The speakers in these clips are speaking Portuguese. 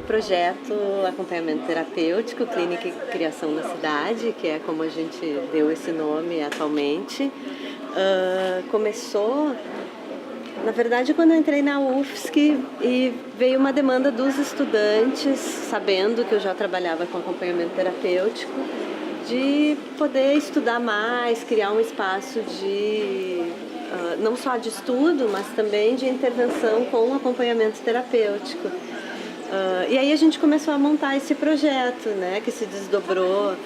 projeto Acompanhamento Terapêutico, Clínica e Criação na Cidade, que é como a gente deu esse nome atualmente. Começou, na verdade, quando eu entrei na UFSC e veio uma demanda dos estudantes, sabendo que eu já trabalhava com acompanhamento terapêutico, de poder estudar mais, criar um espaço de não só de estudo, mas também de intervenção com acompanhamento terapêutico. E aí a gente começou a montar esse projeto, né, que se desdobrou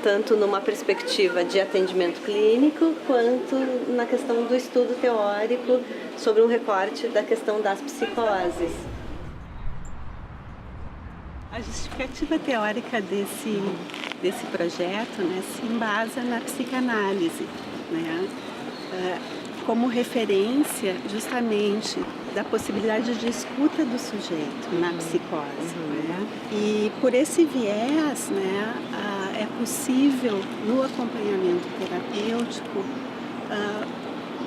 tanto numa perspectiva de atendimento clínico, quanto na questão do estudo teórico sobre um recorte da questão das psicoses. A justificativa teórica desse projeto, né, se embasa na psicanálise, né, como referência justamente da possibilidade de escuta do sujeito na psicose. Né? E por esse viés, né, é possível no acompanhamento terapêutico,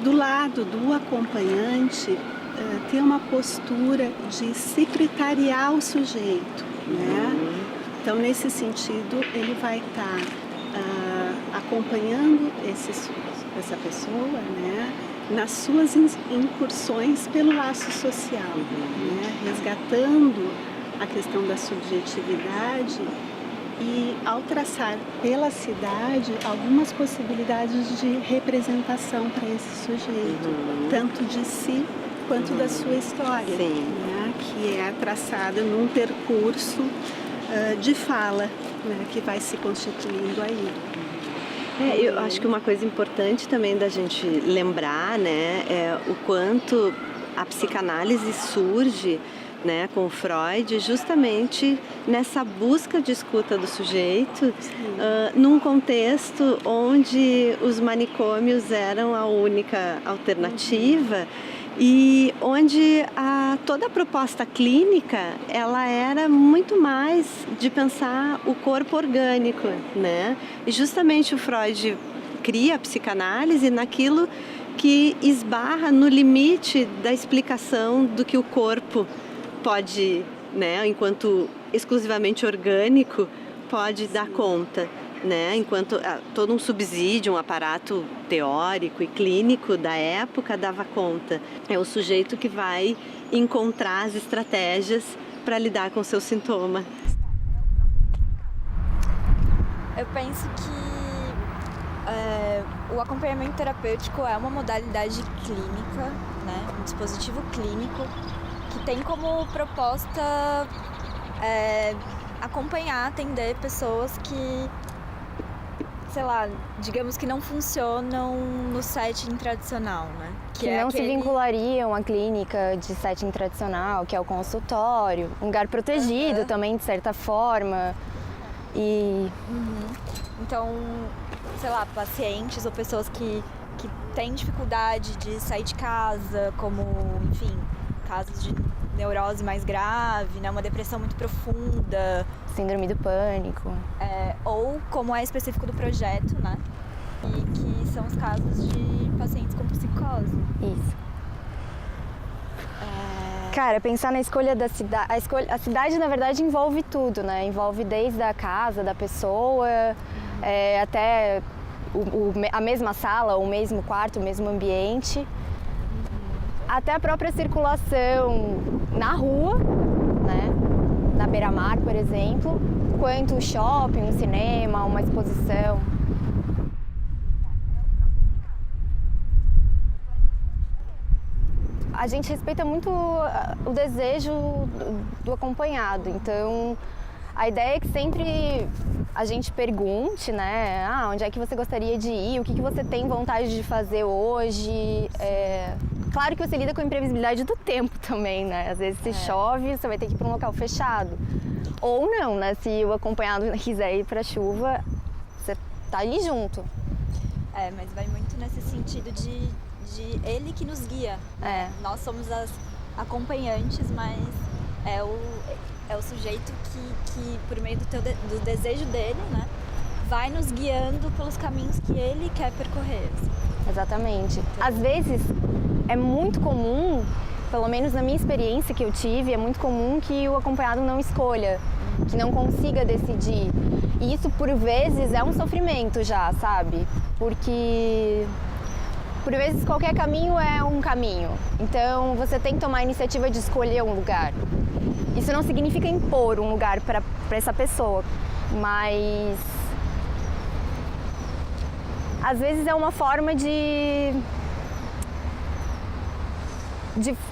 do lado do acompanhante, ter uma postura de secretariar o sujeito. Né? Então, nesse sentido, ele vai estar acompanhando essa pessoa, né, nas suas incursões pelo laço social, né, resgatando a questão da subjetividade e ao traçar pela cidade algumas possibilidades de representação para esse sujeito, tanto de si quanto da sua história, né, que é traçada num percurso de fala, né, que vai se constituindo aí. Eu acho que uma coisa importante também da gente lembrar, né, é o quanto a psicanálise surge, né, com Freud, justamente nessa busca de escuta do sujeito, num contexto onde os manicômios eram a única alternativa. E onde toda a proposta clínica, ela era muito mais de pensar o corpo orgânico, né? E justamente o Freud cria a psicanálise naquilo que esbarra no limite da explicação do que o corpo pode, né, enquanto exclusivamente orgânico, pode dar conta. Né? Enquanto todo um subsídio, um aparato teórico e clínico da época dava conta. É o sujeito que vai encontrar as estratégias para lidar com o seu sintoma. Eu penso que o acompanhamento terapêutico é uma modalidade clínica, né? Um dispositivo clínico que tem como proposta acompanhar, atender pessoas que, sei lá, digamos que não funcionam no setting tradicional, né? Que não se vinculariam à clínica de setting tradicional, que é o consultório, um lugar protegido também, de certa forma. Então, sei lá, pacientes ou pessoas que têm dificuldade de sair de casa, como, enfim, casos de neurose mais grave, né? Uma depressão muito profunda. Síndrome do pânico. Ou, como é específico do projeto, né? E que são os casos de pacientes com psicose. Isso. Cara, pensar na escolha da cidade... A cidade, na verdade, envolve tudo, né? Envolve desde a casa da pessoa, até a mesma sala, o mesmo quarto, o mesmo ambiente. Até a própria circulação na rua, né? Na beira-mar, por exemplo, quanto o shopping, um cinema, uma exposição. A gente respeita muito o desejo do acompanhado, então a ideia é que sempre a gente pergunte, né, onde é que você gostaria de ir, o que você tem vontade de fazer hoje. Claro que você lida com a imprevisibilidade do tempo também, né? Às vezes se chove, você vai ter que ir para um local fechado. Ou não, né? Se o acompanhado quiser ir para a chuva, você tá ali junto. Mas vai muito nesse sentido de ele que nos guia. Nós somos as acompanhantes, mas é o sujeito que por meio do desejo dele, né, vai nos guiando pelos caminhos que ele quer percorrer. Exatamente. Às vezes é muito comum pelo menos na minha experiência que eu tive, é muito comum que o acompanhado não escolha, que não consiga decidir. E isso, por vezes, é um sofrimento já, sabe? Porque, por vezes, qualquer caminho é um caminho. Então, você tem que tomar a iniciativa de escolher um lugar. Isso não significa impor um lugar para essa pessoa, mas às vezes é uma forma de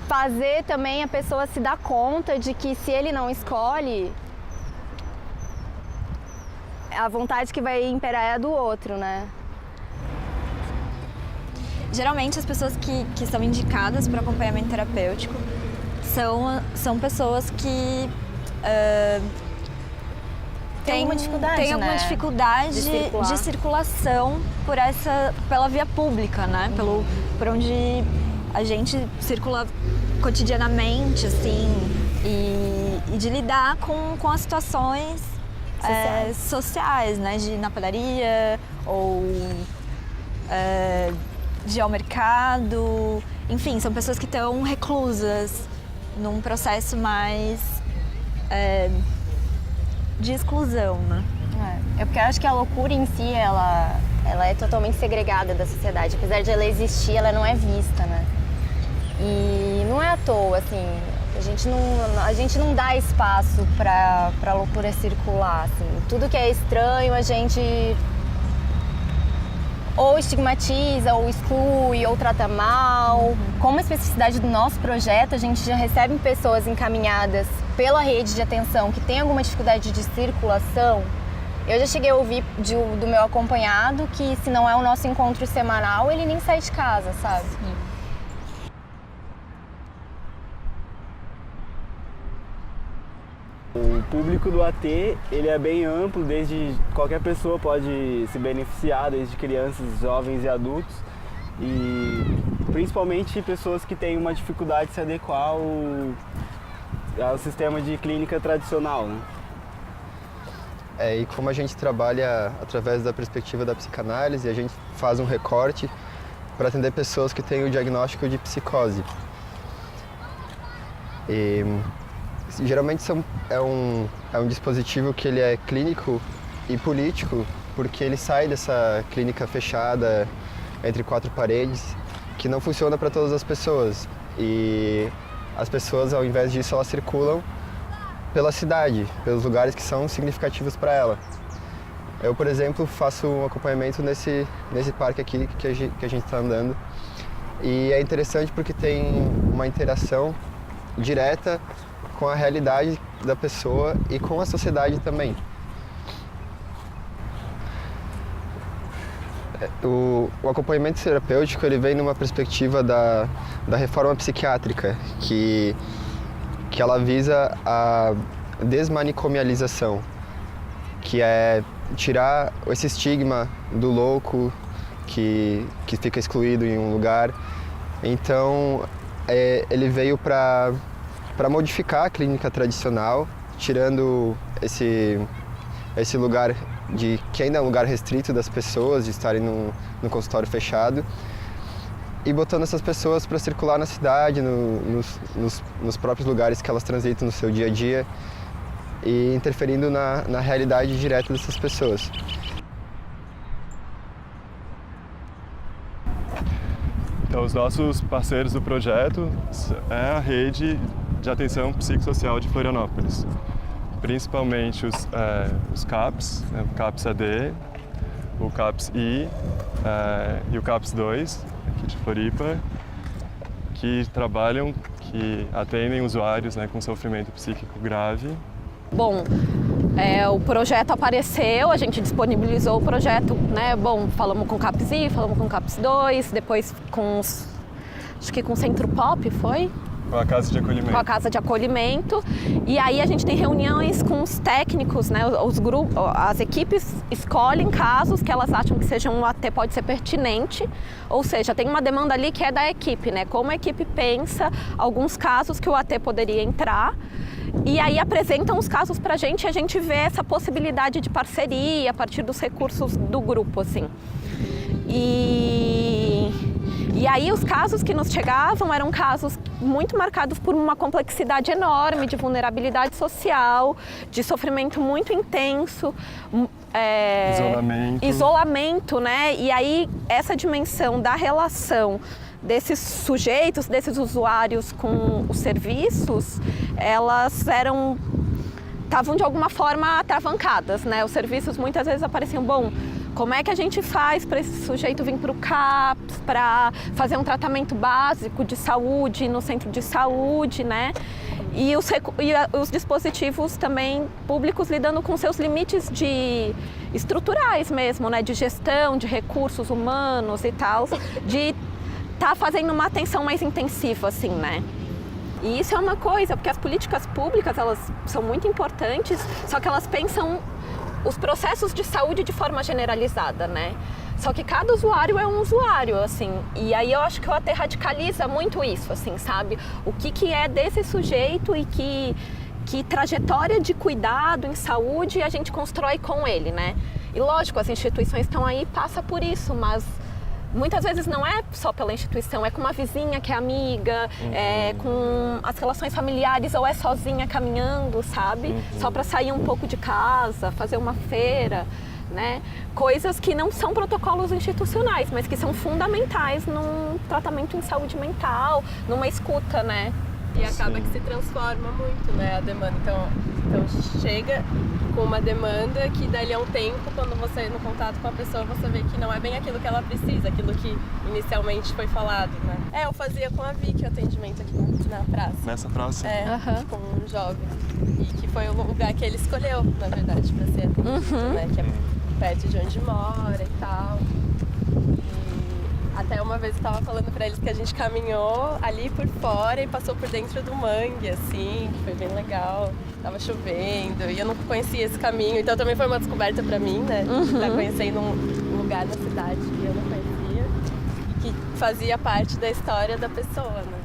fazer também a pessoa se dar conta de que se ele não escolhe, a vontade que vai imperar é a do outro, né? Geralmente as pessoas que são indicadas para acompanhamento terapêutico são pessoas que tem alguma dificuldade, de circulação pela via pública, né? Por onde a gente circula cotidianamente, assim, e de lidar com as situações sociais, né? De ir na padaria ou de ir ao mercado. Enfim, são pessoas que estão reclusas num processo mais de exclusão, né? É porque eu acho que a loucura em si, ela é totalmente segregada da sociedade. Apesar de ela existir, ela não é vista, né? E não é à toa, assim, a gente não dá espaço pra loucura circular, assim. Tudo que é estranho a gente ou estigmatiza, ou exclui, ou trata mal. Como a especificidade do nosso projeto, a gente já recebe pessoas encaminhadas pela rede de atenção que tem alguma dificuldade de circulação. Eu já cheguei a ouvir do meu acompanhado que se não é o nosso encontro semanal, ele nem sai de casa, sabe? Sim. O público do AT, ele é bem amplo, desde qualquer pessoa pode se beneficiar, desde crianças, jovens e adultos, e principalmente pessoas que têm uma dificuldade de se adequar ao sistema de clínica tradicional, né? E como a gente trabalha através da perspectiva da psicanálise, a gente faz um recorte para atender pessoas que têm o diagnóstico de psicose. E geralmente é um dispositivo que ele é clínico e político, porque ele sai dessa clínica fechada entre quatro paredes, que não funciona para todas as pessoas. E as pessoas, ao invés disso, elas circulam pela cidade, pelos lugares que são significativos para ela. Eu, por exemplo, faço um acompanhamento nesse parque aqui que a gente está andando. E é interessante porque tem uma interação direta com a realidade da pessoa e com a sociedade também. O acompanhamento terapêutico ele vem numa perspectiva da reforma psiquiátrica, que ela visa a desmanicomialização, que é tirar esse estigma do louco que fica excluído em um lugar. Então, ele veio para modificar a clínica tradicional, tirando esse lugar que ainda é um lugar restrito das pessoas, de estarem no consultório fechado, e botando essas pessoas para circular na cidade, nos próprios lugares que elas transitam no seu dia a dia, e interferindo na realidade direta dessas pessoas. Então, os nossos parceiros do projeto é a rede de atenção psicossocial de Florianópolis, principalmente os CAPs, né, o CAPS-AD, o CAPS-I e o CAPS-2, aqui de Floripa, que atendem usuários, né, com sofrimento psíquico grave. Bom, o projeto apareceu, a gente disponibilizou o projeto, né? Bom, falamos com o CAPS-I, falamos com o CAPS-2, depois acho que com o Centro Pop, foi? Com a Casa de Acolhimento. Com a Casa de Acolhimento. E aí a gente tem reuniões com os técnicos, né? Os grupos, as equipes escolhem casos que elas acham que sejam um AT pode ser pertinente. Ou seja, tem uma demanda ali que é da equipe, né? Como a equipe pensa alguns casos que o AT poderia entrar. E aí apresentam os casos pra gente e a gente vê essa possibilidade de parceria a partir dos recursos do grupo, assim. E E aí os casos que nos chegavam eram casos muito marcados por uma complexidade enorme de vulnerabilidade social, de sofrimento muito intenso, isolamento, né? E aí essa dimensão da relação desses sujeitos, desses usuários com os serviços, elas estavam de alguma forma atravancadas, né? Os serviços muitas vezes apareciam, bom, como é que a gente faz para esse sujeito vir para o CAPS, para fazer um tratamento básico de saúde no centro de saúde, né? E os dispositivos também públicos lidando com seus limites estruturais mesmo, né? De gestão, de recursos humanos e tal, de estar fazendo uma atenção mais intensiva, assim, né? E isso é uma coisa, porque as políticas públicas, elas são muito importantes, só que elas pensam os processos de saúde de forma generalizada, né? Só que cada usuário é um usuário, assim. E aí eu acho que o AT radicaliza muito isso, assim, sabe? O que é desse sujeito e que trajetória de cuidado em saúde a gente constrói com ele, né? E lógico, as instituições estão aí, passa por isso, mas muitas vezes não é só pela instituição, é com uma vizinha que é amiga, é com as relações familiares, ou é sozinha caminhando, sabe? Só para sair um pouco de casa, fazer uma feira, né? Coisas que não são protocolos institucionais, mas que são fundamentais num tratamento em saúde mental, numa escuta, né? E acaba que se transforma muito, né, a demanda. Então chega com uma demanda que dali a um tempo, quando você no contato com a pessoa, você vê que não é bem aquilo que ela precisa, aquilo que inicialmente foi falado, né? Eu fazia com a Vicky o atendimento aqui na praça. Nessa praça? Com um jovem. E que foi o lugar que ele escolheu, na verdade, para ser atendido, né? Que é perto de onde mora e tal. Até uma vez eu tava falando pra eles que a gente caminhou ali por fora e passou por dentro do mangue, assim, que foi bem legal. Tava chovendo e eu não conhecia esse caminho, então também foi uma descoberta pra mim, né? Tá conhecendo um lugar na cidade que eu não conhecia e que fazia parte da história da pessoa, né?